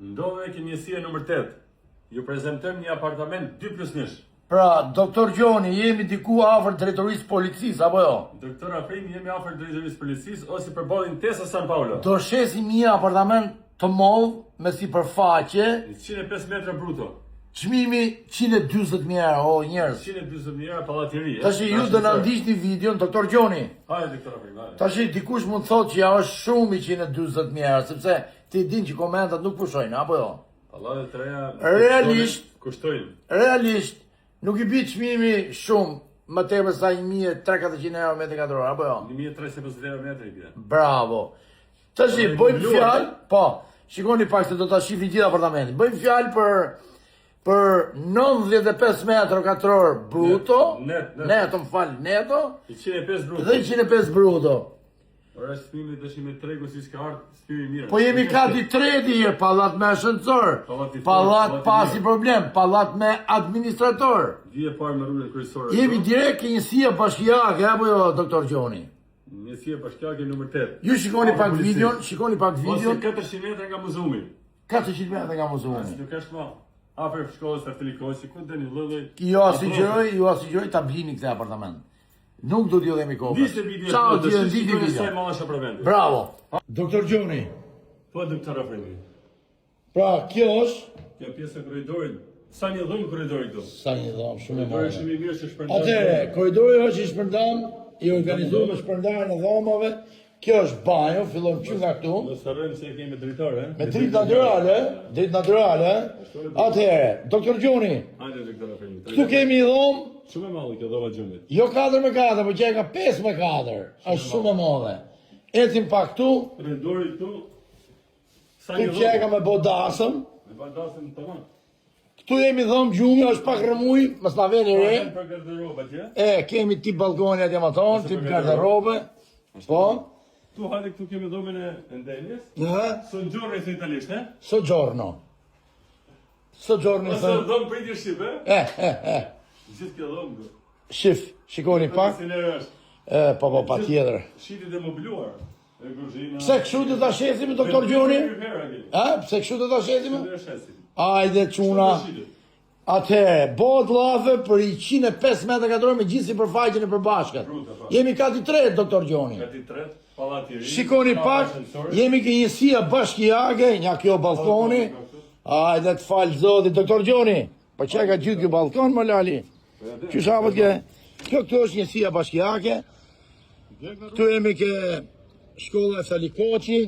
Ndodhe ke njësia nëmër 8. Ju prezentëm një apartament 2+1. Pra, doktor Gjoni, jemi diku afër drejtorisë policisë, apo jo? Doktor Afrimi, jemi afër drejtorisë policisë ose përballë Intesa San Paolo. Do shesim një apartament të modh me sipërfaqe, 105 metra bruto. çmimi 140.000 euro, o njerëz. 140.000 euro pallatiri. Tash ju do na ndiqni videon, doktor Gjoni. Hajde doktor Afrimi, hajde. Tash dikush mund të thotë që ja është shumë i 140.000 euro, sepse ti din që komentat nuk pushojnë, apo jo? Pallatet e treja Realisht kushtojnë. Realisht nuk i bie çmimi shumë më tepër sa 1.300-400 euro metri katror, apo jo? 1.350 euro metri bie. Bravo. Tash bëjmë fjalë, po, shikoni pak se do ta shihni gjithë apartamentin. Bëjmë fjalë për 95 metra katror bruto, neto, më fal, neto, 105 bruto. dhe 105 bruto. Ora çmimi dashim me tregu si s'ka ardh, s'pyri mirë. Po jemi kati treti herë, pallat me ascensor, pallat pasi problem, pallat me administrator. Vije parë me rrugën kryesore. Jemi direkt ke njësia bashkiake, apo jo, doktor Gjoni? Njësia bashkiake nëmër 8. Ju shikoni pak videon, Ose 400 metra nga muzumi. 400 metra nga muzumi. Si nuk është më afër shkollës Artilikosi, ku deni lloj. Ju asiguroj ta blini këtë apartament. Nuk do t'ju dhemi kohë. Dishte video. Ciao, ti ndi video. video. Bravo. Doktor Gjoni. Po doktor Afrimi. Pra, kjo është Kjo pjesë e korridorit. Sa një dhom korridori këtu? sa një dhomë shumë e Korridori madhe. shumë i mirë që shpërndan. Atëre, korridori është i shpërndam, i organizuar me shpërndarjen e dhomave. Kjo është banjo, fillon që nga këtu. Mos harrojmë se kemi dritar, Me dritë natyrale. Atëre, doktor Gjoni, Hajde doktor Afrimi. këtu kemi një dhomë, Shumë e madhe kjo dhoma gjumit. jo 4x4, po që e ka 5x4. Është shumë e madhe. Ecim pak këtu, Korridori këtu. Sa këtu një që e ka dhom. me bodasëm. Me bardasën tamam. Këtu jemi dhomë gjumi, është pak rëmuj, mos na veni re. Për garderoba atje. Kemi tip balkoni atje më tonë, tip garderobe. Po, Tu hajde këtu kemi dhomën e ndenjes. në Soggiorno in italiano, eh? Soggiorno. Soggiorno Ose thënë. dhomë për i shqip, eh? Gjithë kjo dhomë. Shif, shikoni pak. Si nere është. Po, pa tjetër. Shitit e mobiluar. E kuzhina. Pse kështu do ta shesim, doktor Gjoni? Pse kështu do ta shesim? Ajde, çuna. Atëherë, bëhet llafe për 105 metra katror me gjithë sipërfaqen e përbashkët. Jemi kati 3, doktor Gjoni. Kati 3, pallatiri. Shikoni pak, jemi ke njësia bashkiake, nga kjo balkoni. Ajde të falë zoti, doktor Gjoni. Po që ka gjithë kjo balkon, më lali? Që shabët ke? Kjo këtu është njësia bashkiake. Këtu jemi ke shkolla e Salikoqi.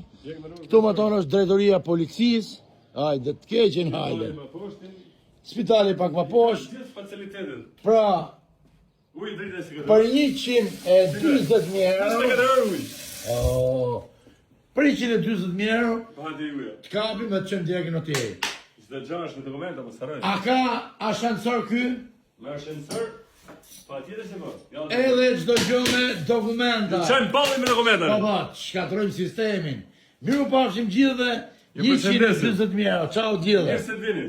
Këtu më tonë është drejtoria policisë. Ajde të keqen, hajde. Spitali pak më poshtë. Gjithë facilitetet. Pra, Ujë dritë e sekretar. për 120.000 euro. Sekretar Për 120.000 euro, Hajde ujë. të kapi me të qëmë direkt në hoteli. Çdo gjë është me dokumenta, mos harroj. A ka ascensor ky? Me ascensor. Patjetër se mos. Edhe çdo gjë me dokumenta. Çajm balli me dokumenta. Baba, shkatrojmë sistemin. Miru pafshim gjithë dhe Ju përshëndesim. 120.000 euro. Ciao gjithë. Mirë se vini.